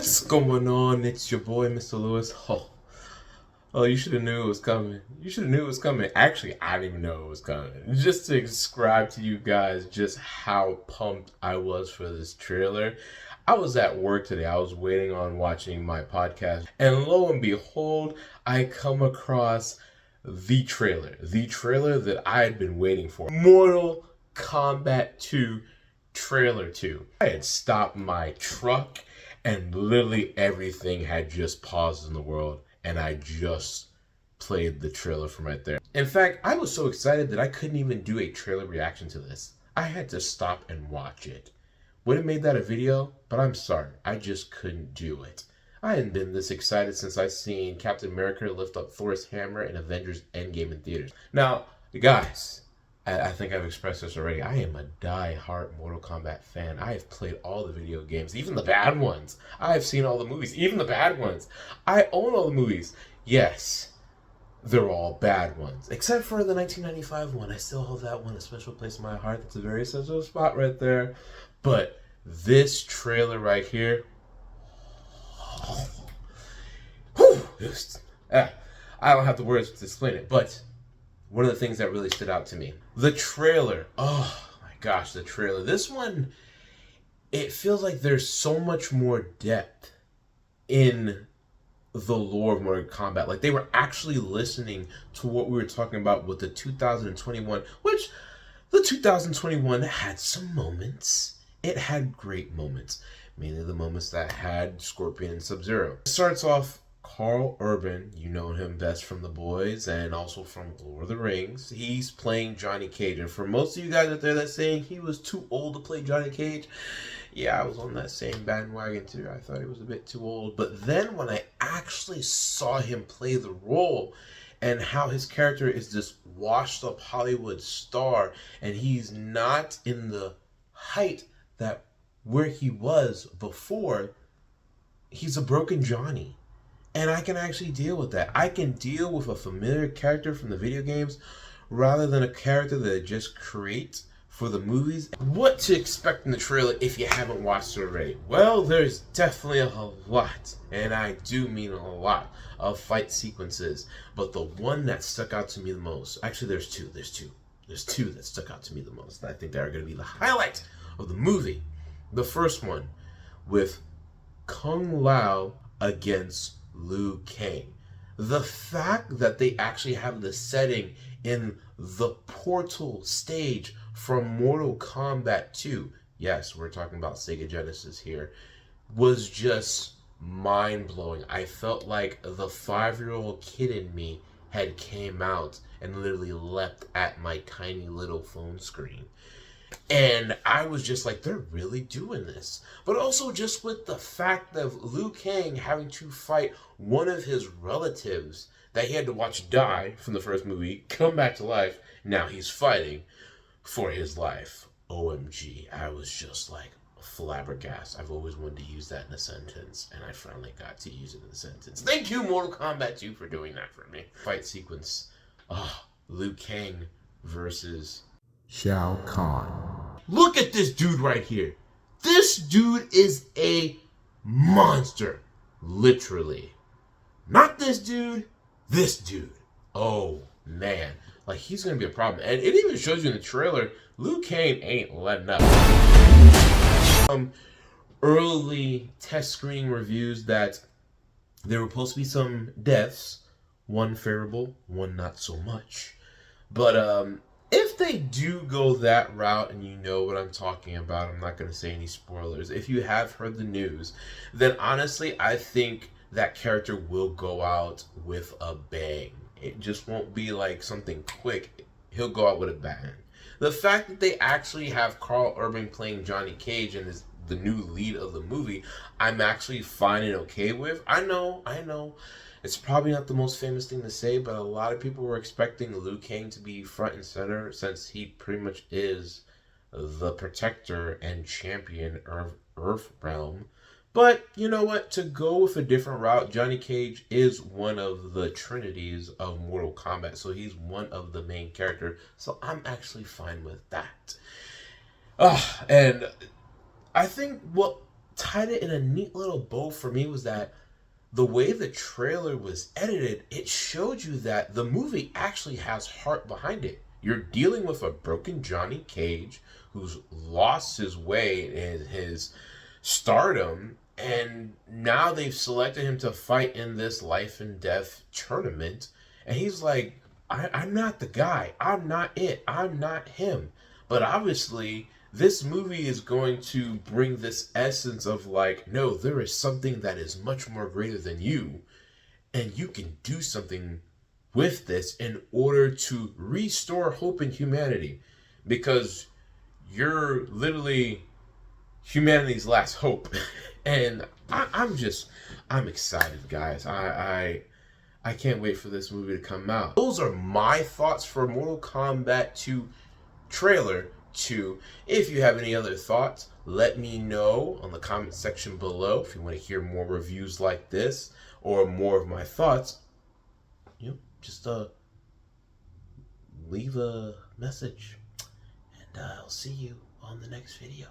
What's going on? It's your boy, Mr. Lewis. Oh, you should have knew it was coming. You should have knew it was coming. Actually, I didn't even know it was coming. Just to describe to you guys just how pumped I was for this trailer. I was at work today. I was waiting on watching my podcast. And lo and behold, I come across the trailer. The trailer that I had been waiting for. Mortal Kombat 2 trailer 2. I had stopped my truck and literally everything had just paused in the world, and I just played the trailer from right there. In fact, I was so excited that I couldn't even do a trailer reaction to this. I had to stop and watch it. Would have made that a video, but I'm sorry, I just couldn't do it. I hadn't been this excited since I seen Captain America lift up Thor's hammer in Avengers Endgame in theaters. Now, guys, I think I've expressed this already. I am a die-hard Mortal Kombat fan. I have played all the video games, even the bad ones. I have seen all the movies, even the bad ones. I own all the movies. Yes, they're all bad ones. Except for the 1995 one. I still hold that one a special place in my heart. That's a very special spot right there. But this trailer right here, I don't have the words to explain it, but one of the things that really stood out to me, the trailer. Oh my gosh, the trailer. This one, it feels like there's so much more depth in the lore of Mortal Kombat. Like they were actually listening to what we were talking about with the 2021, which the 2021 had some moments. It had great moments. Mainly the moments that had Scorpion and Sub-Zero. It starts off Carl Urban, you know him best from The Boys and also from Lord of the Rings. He's playing Johnny Cage. And for most of you guys out there that's saying he was too old to play Johnny Cage, yeah, I was on that same bandwagon too. I thought he was a bit too old. But then when I actually saw him play the role and how his character is this washed up Hollywood star and he's not in the height that where he was before, he's a broken Johnny. And I can actually deal with that. I can deal with a familiar character from the video games rather than a character that I just create for the movies. What to expect in the trailer if you haven't watched it already? Well, there's definitely a lot, and I do mean a lot, of fight sequences. But the one that stuck out to me the most, actually there's two that stuck out to me the most. I think they are going to be the highlight of the movie. The first one with Kung Lao against Liu Kang. The fact that they actually have the setting in the portal stage from Mortal Kombat 2, yes, we're talking about Sega Genesis here, was just mind-blowing. I felt like the 5-year-old kid in me had came out and literally leapt at my tiny little phone screen. And I was just like, they're really doing this. But also just with the fact of Liu Kang having to fight one of his relatives that he had to watch die from the first movie, come back to life. Now he's fighting for his life. OMG. I was just like flabbergasted. I've always wanted to use that in a sentence, and I finally got to use it in a sentence. Thank you, Mortal Kombat 2, for doing that for me. Fight sequence. Liu Kang versus Shao Kahn. Look at this dude right here. This dude is a monster. Literally. Not this dude. This dude. Oh, man. Like, he's going to be a problem. And it even shows you in the trailer, Liu Kang ain't letting up. Early test screening reviews that there were supposed to be some deaths. One favorable, one not so much. But, if they do go that route, and you know what I'm talking about, I'm not going to say any spoilers. If you have heard the news, then honestly, I think that character will go out with a bang. It just won't be like something quick. He'll go out with a bang. The fact that they actually have Carl Urban playing Johnny Cage and is the new lead of the movie, I'm actually fine and okay with. I know. It's probably not the most famous thing to say, but a lot of people were expecting Liu Kang to be front and center since he pretty much is the protector and champion of Earth Realm. But you know what? To go with a different route, Johnny Cage is one of the trinities of Mortal Kombat, so he's one of the main characters. So I'm actually fine with that. And I think what tied it in a neat little bow for me was that the way the trailer was edited, it showed you that the movie actually has heart behind it. You're dealing with a broken Johnny Cage who's lost his way in his stardom, and now they've selected him to fight in this life and death tournament. And he's like, I'm not the guy. I'm not it. I'm not him. But obviously, this movie is going to bring this essence of like, no, there is something that is much more greater than you, and you can do something with this in order to restore hope in humanity, because you're literally humanity's last hope. And I'm excited, guys. I can't wait for this movie to come out. Those are my thoughts for Mortal Kombat 2 trailer 2. If you have any other thoughts, let me know on the comment section below. If you want to hear more reviews like this or more of my thoughts, just leave a message, and I'll see you on the next video.